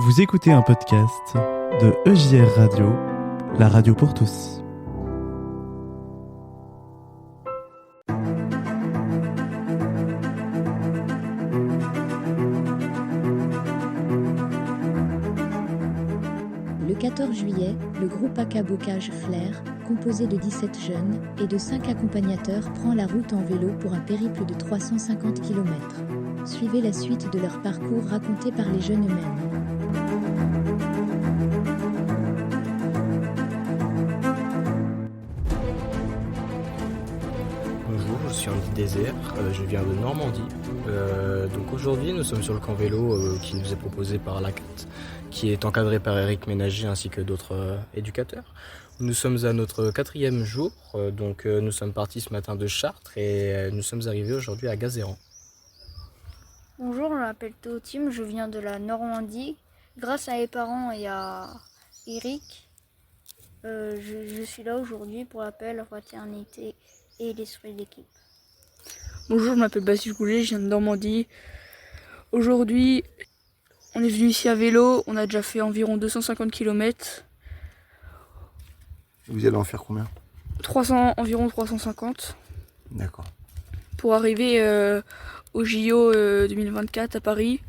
Vous écoutez un podcast de EJR Radio, la radio pour tous. Le 14 juillet, le groupe Aka Bocage Flair, composé de 17 jeunes et de 5 accompagnateurs, prend la route en vélo pour un périple de 350 km. Suivez la suite de leur parcours raconté par les jeunes eux-mêmes. Bonjour, je suis Andy Désert, je viens de Normandie. Donc aujourd'hui, nous sommes sur le camp vélo qui nous est proposé par l'ACAT, qui est encadré par Eric Ménager ainsi que d'autres éducateurs. Nous sommes à notre 4e jour, nous sommes partis ce matin de Chartres et nous sommes arrivés aujourd'hui à Gazéran. Bonjour, je m'appelle Théotime, je viens de la Normandie. Grâce à mes parents et à Eric, je suis là aujourd'hui pour l'appel, la fraternité et l'esprit d'équipe. Bonjour, je m'appelle Baptiste Goulet, je viens de Normandie. Aujourd'hui, on est venu ici à vélo, on a déjà fait environ 250 km. Vous allez en faire combien? Environ 350. D'accord. Pour arriver au JO 2024 à Paris.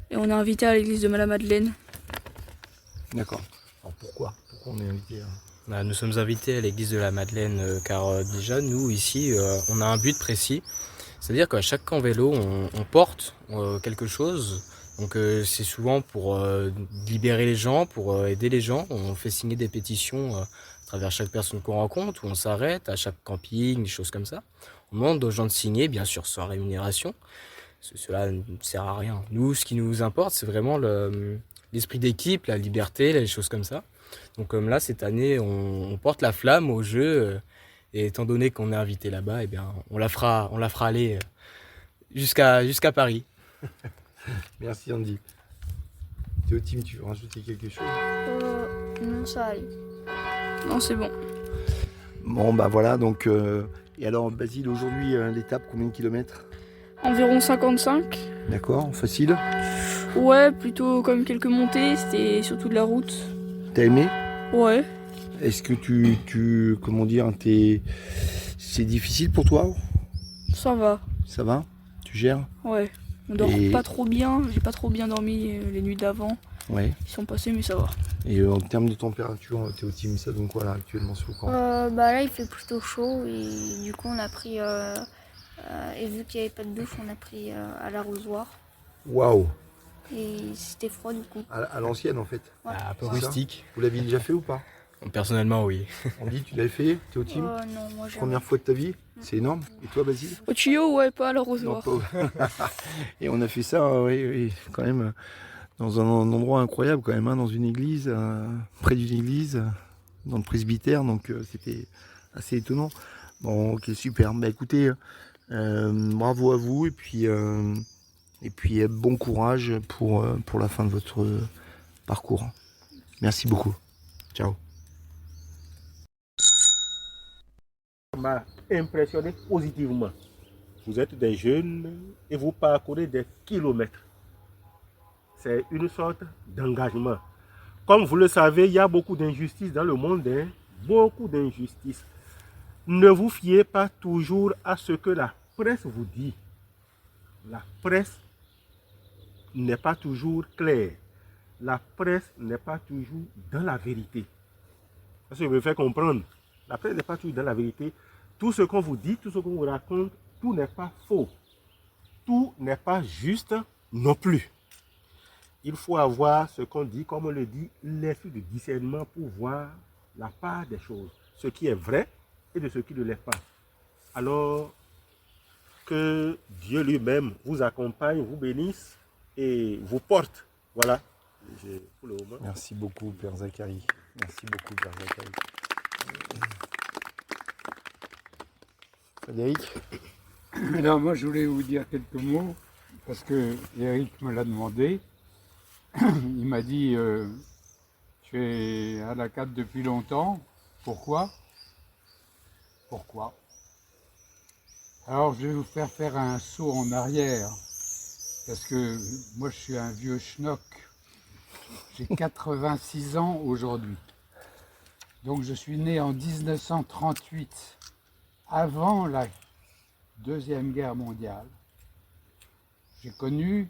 Et on est invité à l'église de Mala-Madeleine. D'accord. Alors pourquoi on est invité Nous sommes invités à l'église de la Madeleine car déjà nous ici on a un but précis, c'est-à-dire qu'à chaque camp vélo on porte quelque chose, donc c'est souvent pour libérer les gens, pour aider les gens. On fait signer des pétitions à travers chaque personne qu'on rencontre, où on s'arrête à chaque camping, des choses comme ça. On demande aux gens de signer, bien sûr sans rémunération, cela ne sert à rien. Nous, ce qui nous importe, c'est vraiment l'esprit d'équipe, la liberté, les choses comme ça. Donc comme là, cette année, on porte la flamme au jeu, et étant donné qu'on est invité là-bas, eh bien, on la fera aller jusqu'à Paris. Merci Andy. Théotime, tu veux rajouter quelque chose? Non, ça aille. Non, c'est bon. Bon, bah voilà, donc... Et alors, Basile, aujourd'hui, l'étape, combien de kilomètres? Environ 55. D'accord, facile? Ouais, plutôt comme quelques montées, c'était surtout de la route. T'as aimé? Ouais. Est-ce que comment dire, c'est difficile pour toi? Ça va. Ça va? Tu gères? Ouais. On dort pas trop bien, j'ai pas trop bien dormi les nuits d'avant. Ouais. Ils sont passés, mais ça va. Et en termes de température, Théotime, ça donne quoi là actuellement sur le camp? Là, il fait plutôt chaud et du coup, on a pris, et vu qu'il n'y avait pas de douche, on a pris à l'arrosoir. Waouh! Et c'était froid du coup. À l'ancienne en fait. Ouais. Un peu C'est rustique. ça? Vous l'avez déjà fait ou pas? Personnellement, oui. Andy, tu l'avais fait, Théotime? Non, moi j'ai. Première fois de ta vie? C'est énorme. Et toi, Basile? Au tuyau, ouais, pas à l'arrosoir. Non, pas- Et on a fait ça, oui, quand même, dans un endroit incroyable, quand même, hein, dans une église, près d'une église, dans le presbytère, donc c'était assez étonnant. Bon, ok, super. Bah écoutez, bravo à vous, et puis bon courage pour la fin de votre parcours. Merci beaucoup. Ciao. M'a impressionné positivement. Vous êtes des jeunes et vous parcourez des kilomètres. C'est une sorte d'engagement. Comme vous le savez, il y a beaucoup d'injustices dans le monde, hein? Beaucoup d'injustices. Ne vous fiez pas toujours à ce que la presse vous dit. La presse n'est pas toujours claire. La presse n'est pas toujours dans la vérité. Ça me fait comprendre. La presse n'est pas toujours dans la vérité. Tout ce qu'on vous dit, tout ce qu'on vous raconte, tout n'est pas faux. Tout n'est pas juste non plus. Il faut avoir ce qu'on dit, comme on le dit, l'esprit de discernement pour voir la part des choses, ce qui est vrai et de ce qui ne l'est pas. Alors que Dieu lui-même vous accompagne, vous bénisse et vous porte. Voilà. Pour le moment. Merci beaucoup, Père Zacharie. Merci beaucoup, Père Zacharie. Frédéric? Alors moi je voulais vous dire quelques mots parce que Eric me l'a demandé. Il m'a dit tu es à la 4 depuis longtemps. Pourquoi? Alors je vais vous faire un saut en arrière parce que moi je suis un vieux schnock J'ai 86 ans aujourd'hui. Donc je suis né en 1938, avant la Deuxième Guerre mondiale. J'ai connu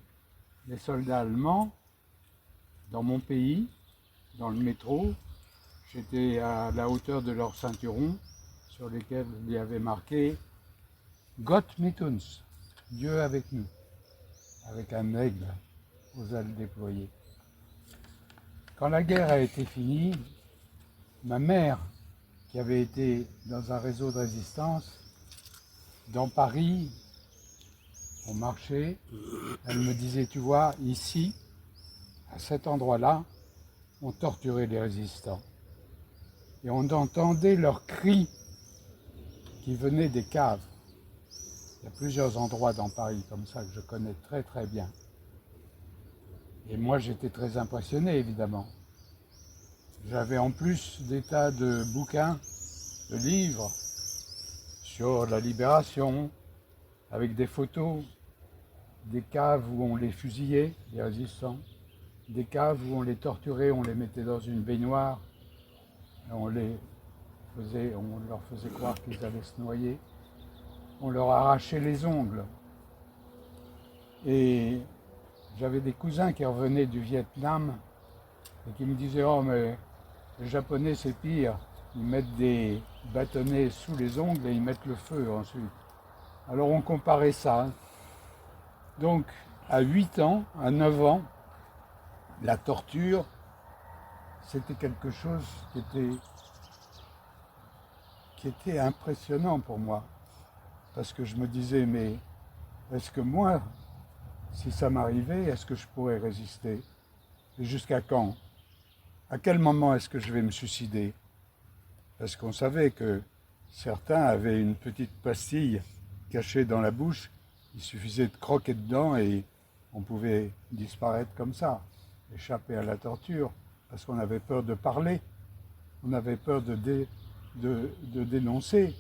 les soldats allemands dans mon pays, dans le métro. J'étais à la hauteur de leurs ceinturons, sur lesquels il y avait marqué « Gott mit uns », Dieu avec nous, avec un aigle aux ailes déployées. Quand la guerre a été finie, ma mère, qui avait été dans un réseau de résistance, dans Paris, au marché, elle me disait, tu vois, ici, à cet endroit-là, on torturait les résistants. Et on entendait leurs cris qui venaient des caves. Il y a plusieurs endroits dans Paris comme ça que je connais très très bien. Et moi j'étais très impressionné évidemment. J'avais en plus des tas de bouquins, de livres sur la libération, avec des photos, des caves où on les fusillait, les résistants, des caves où on les torturait, on les mettait dans une baignoire, et on leur faisait croire qu'ils allaient se noyer, on leur arrachait les ongles. Et j'avais des cousins qui revenaient du Vietnam et qui me disaient « Oh mais les Japonais c'est pire, ils mettent des bâtonnets sous les ongles et ils mettent le feu ensuite. » Alors on comparait ça. Donc à 8 ans, à 9 ans, la torture, c'était quelque chose qui était impressionnant pour moi. Parce que je me disais, mais est-ce que moi, si ça m'arrivait, est-ce que je pourrais résister? Et jusqu'à quand? À quel moment est-ce que je vais me suicider? Parce qu'on savait que certains avaient une petite pastille cachée dans la bouche, il suffisait de croquer dedans et on pouvait disparaître comme ça, échapper à la torture, parce qu'on avait peur de parler, on avait peur de dénoncer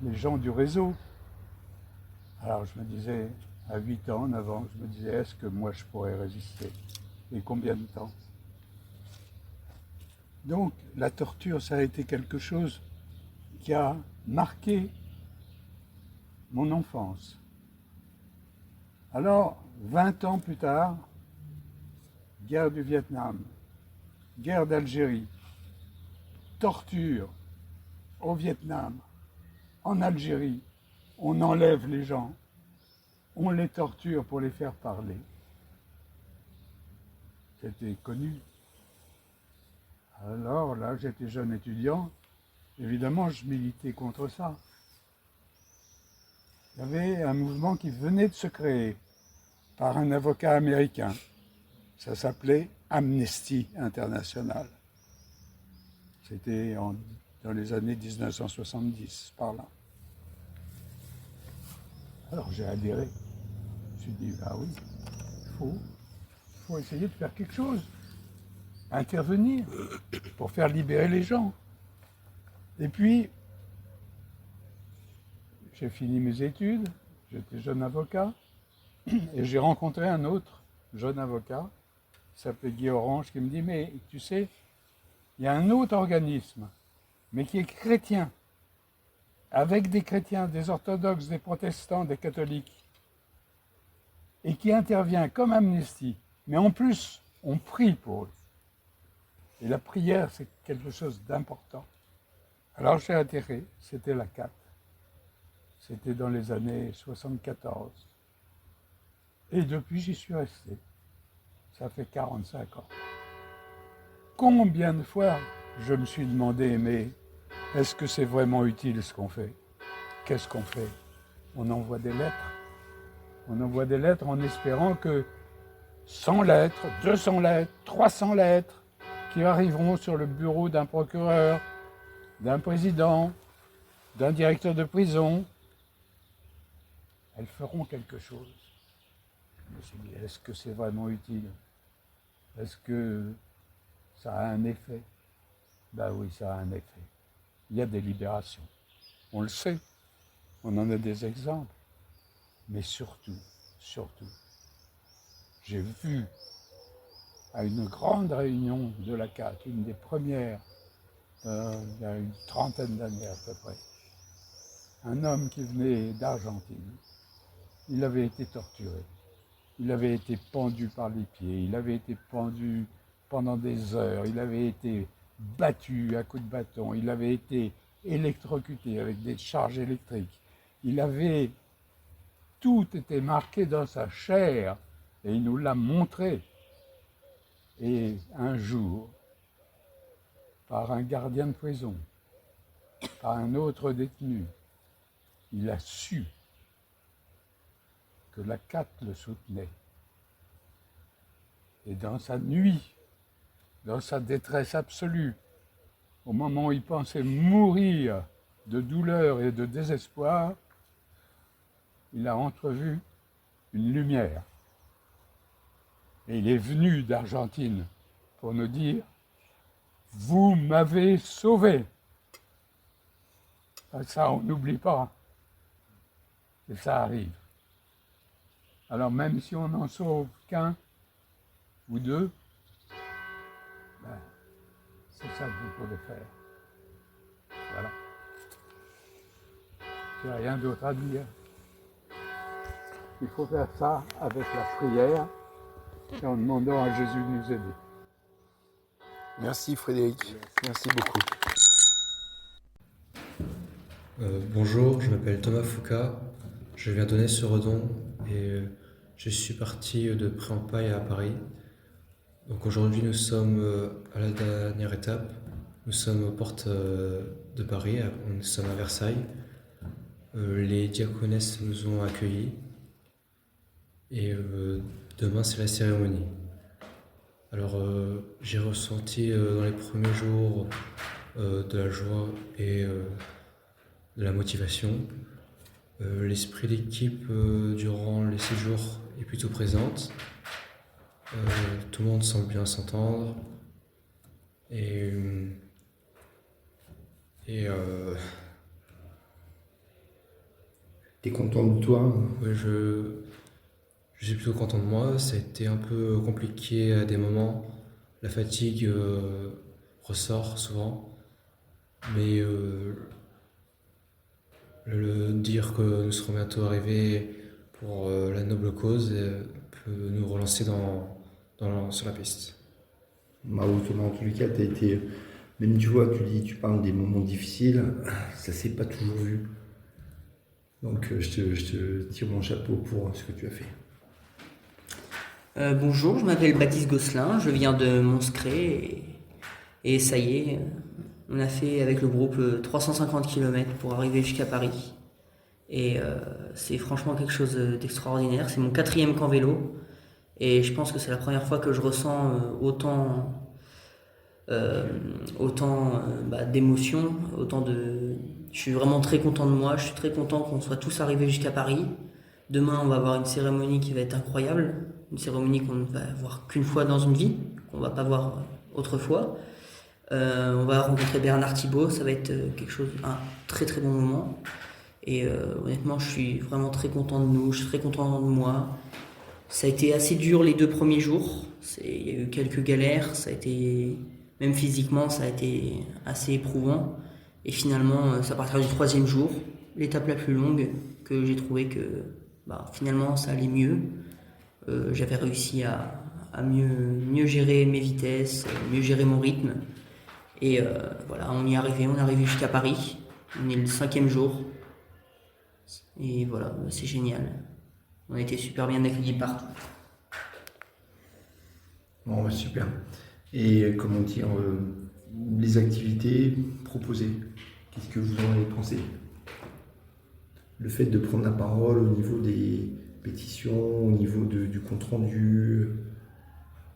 les gens du réseau. Alors je me disais, à 8 ans, 9 ans, je me disais, est-ce que moi je pourrais résister? Et combien de temps? Donc la torture, ça a été quelque chose qui a marqué mon enfance. Alors, 20 ans plus tard, guerre du Vietnam, guerre d'Algérie, torture au Vietnam, en Algérie, on enlève les gens, on les torture pour les faire parler. C'était connu. Alors là, j'étais jeune étudiant, évidemment, je militais contre ça. Il y avait un mouvement qui venait de se créer par un avocat américain. Ça s'appelait Amnesty International. C'était dans les années 1970, par là. Alors j'ai adhéré. Je me suis dit, ah oui, il faut essayer de faire quelque chose, intervenir pour faire libérer les gens. Et puis, j'ai fini mes études, j'étais jeune avocat, et j'ai rencontré un autre jeune avocat, qui s'appelait Guy Orange, qui me dit, mais tu sais, il y a un autre organisme, mais qui est chrétien, avec des chrétiens, des orthodoxes, des protestants, des catholiques, et qui intervient comme Amnesty, mais en plus, on prie pour eux. Et la prière, c'est quelque chose d'important. Alors j'ai adhéré, c'était la CAT. C'était dans les années 74. Et depuis, j'y suis resté. Ça fait 45 ans. Combien de fois je me suis demandé, mais est-ce que c'est vraiment utile ce qu'on fait? Qu'est-ce qu'on fait? On envoie des lettres. On envoie des lettres en espérant que 100 lettres, 200 lettres, 300 lettres qui arriveront sur le bureau d'un procureur, d'un président, d'un directeur de prison, elles feront quelque chose. Je me suis dit, est-ce que c'est vraiment utile? Est-ce que ça a un effet? Ben oui, ça a un effet. Il y a des libérations. On le sait. On en a des exemples. Mais surtout, j'ai vu à une grande réunion de la CAT, une des premières, il y a une trentaine d'années à peu près. Un homme qui venait d'Argentine. Il avait été torturé. Il avait été pendu par les pieds. Il avait été pendu pendant des heures. Il avait été battu à coups de bâton. Il avait été électrocuté avec des charges électriques. Tout était marqué dans sa chair et il nous l'a montré. Et un jour, par un gardien de prison, par un autre détenu, il a su que la CAT le soutenait. Et dans sa nuit, dans sa détresse absolue, au moment où il pensait mourir de douleur et de désespoir, il a entrevu une lumière. Et il est venu d'Argentine pour nous dire « Vous m'avez sauvé ». Ça, on n'oublie pas. Et ça arrive. Alors même si on n'en sauve qu'un ou deux, c'est ça que vous pouvez faire. Voilà. J'ai rien d'autre à dire. Il faut faire ça avec la prière et en demandant à Jésus de nous aider. Merci Frédéric, merci beaucoup. Bonjour, je m'appelle Thomas Foucault, je viens d'Aulnay-sur-Redon et je suis parti de Pré-en-Pail à Paris. Donc aujourd'hui nous sommes à la dernière étape, nous sommes aux portes de Paris, nous sommes à Versailles. Les diaconesses nous ont accueillis et demain c'est la cérémonie. Alors j'ai ressenti dans les premiers jours de la joie et de la motivation. L'esprit d'équipe durant les 6 jours est plutôt présente. Tout le monde semble bien s'entendre. Et T'es content de toi? ouais, je suis plutôt content de moi. Ça a été un peu compliqué à des moments. La fatigue ressort souvent. Mais le dire que nous serons bientôt arrivés pour la noble cause peut nous relancer sur la piste. Bah, en tous les cas, t'as été. Même tu vois, tu parles des moments difficiles, ça s'est pas toujours vu. Donc je te tire mon chapeau pour ce que tu as fait. Bonjour, je m'appelle Baptiste Gosselin, je viens de Monscré et ça y est, on a fait avec le groupe 350 km pour arriver jusqu'à Paris. Et c'est franchement quelque chose d'extraordinaire. C'est mon 4e camp vélo et je pense que c'est la première fois que je ressens autant d'émotions, Je suis vraiment très content de moi, je suis très content qu'on soit tous arrivés jusqu'à Paris. Demain, on va avoir une cérémonie qui va être incroyable, une cérémonie qu'on ne va voir qu'une fois dans une vie, qu'on ne va pas voir autrefois. On va rencontrer Bernard Thibault, ça va être un très très bon moment. Et honnêtement, je suis vraiment très content de nous, je suis très content de moi. Ça a été assez dur les 2 premiers jours, il y a eu quelques galères, ça a été, même physiquement, ça a été assez éprouvant. Et finalement, c'est à partir du 3e jour, l'étape la plus longue, que j'ai trouvé que finalement ça allait mieux. J'avais réussi à mieux gérer mes vitesses, mieux gérer mon rythme. Et voilà, on est arrivé jusqu'à Paris. On est le 5e jour. Et voilà, c'est génial. On a été super bien accueillis partout. Bon, super. Et comment dire, les activités proposées, qu'est-ce que vous en avez pensé? Le fait de prendre la parole au niveau des pétitions, au niveau du compte-rendu,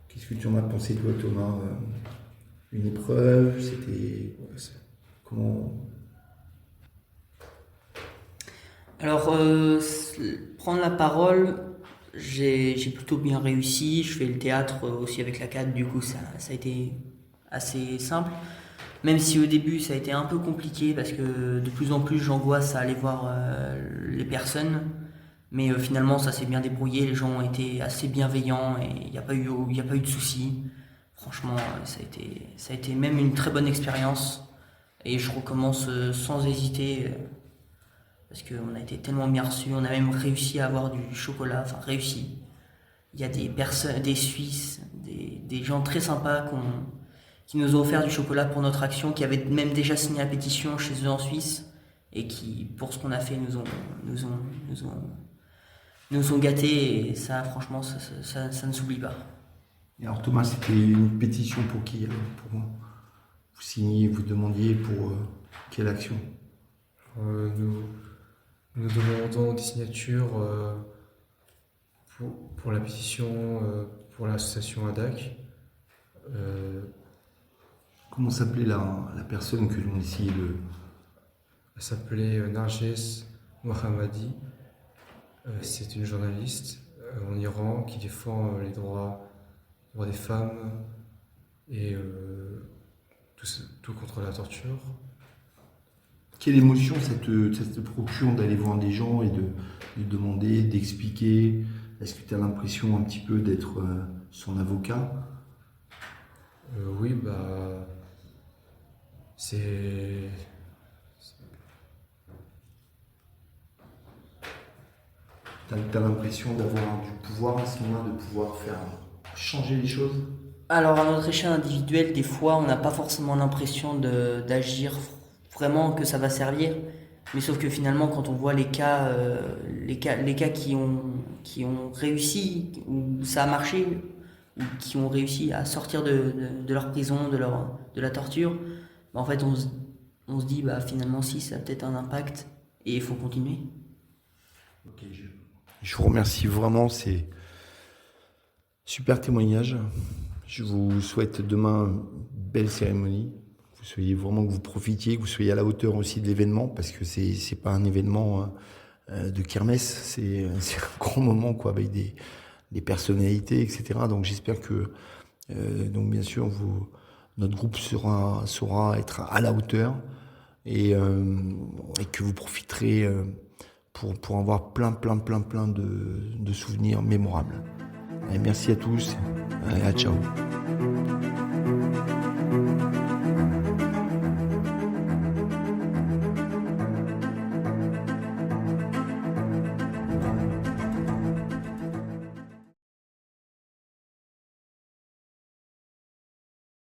qu'est-ce que tu en as pensé toi Thomas? Une épreuve, c'était comment? Alors, prendre la parole, j'ai plutôt bien réussi. Je fais le théâtre aussi avec la CAT, du coup ça a été assez simple. Même si au début ça a été un peu compliqué parce que de plus en plus j'angoisse à aller voir les personnes. Mais finalement, ça s'est bien débrouillé. Les gens ont été assez bienveillants et il n'y a pas eu de soucis. Franchement, ça a été même une très bonne expérience. Et je recommence sans hésiter. Parce qu'on a été tellement bien reçus. On a même réussi à avoir du chocolat. Enfin, réussi. Il y a des personnes, des Suisses, des gens très sympas qui nous ont offert du chocolat pour notre action, qui avaient même déjà signé la pétition chez eux en Suisse. Et qui, pour ce qu'on a fait, nous ont gâtés. Et ça, franchement, ça ne s'oublie pas. Et alors Thomas, c'était une pétition pour qui pour vous signiez, vous demandiez pour quelle action? Nous demandons des signatures pour la pétition pour l'association ADAC. Comment s'appelait la personne que l'on essayait de... Elle s'appelait Narges Mohammadi. C'est une journaliste en Iran qui défend les droits des femmes et tout contre la torture. Quelle émotion ça te procure d'aller voir des gens et de demander, d'expliquer? Est-ce que tu as l'impression un petit peu d'être son avocat? Oui, c'est... T'as l'impression d'avoir du pouvoir à ce moment-là, de pouvoir faire changer les choses? Alors, à notre échelle individuelle, des fois, on n'a pas forcément l'impression d'agir vraiment, que ça va servir. Mais sauf que finalement, quand on voit les cas qui ont réussi, où ça a marché, ou qui ont réussi à sortir de leur prison, de la torture, en fait, on se dit, finalement, si, ça a peut-être un impact, et il faut continuer. Ok, je vous remercie vraiment, c'est super témoignage. Je vous souhaite demain une belle cérémonie. Que vous profitiez, que vous soyez à la hauteur aussi de l'événement, parce que c'est pas un événement de kermesse, c'est un grand moment quoi, avec des personnalités, etc. Donc j'espère que donc bien sûr notre groupe saura être à la hauteur et que vous profiterez pour avoir plein de souvenirs mémorables. Allez, merci à tous et à ciao.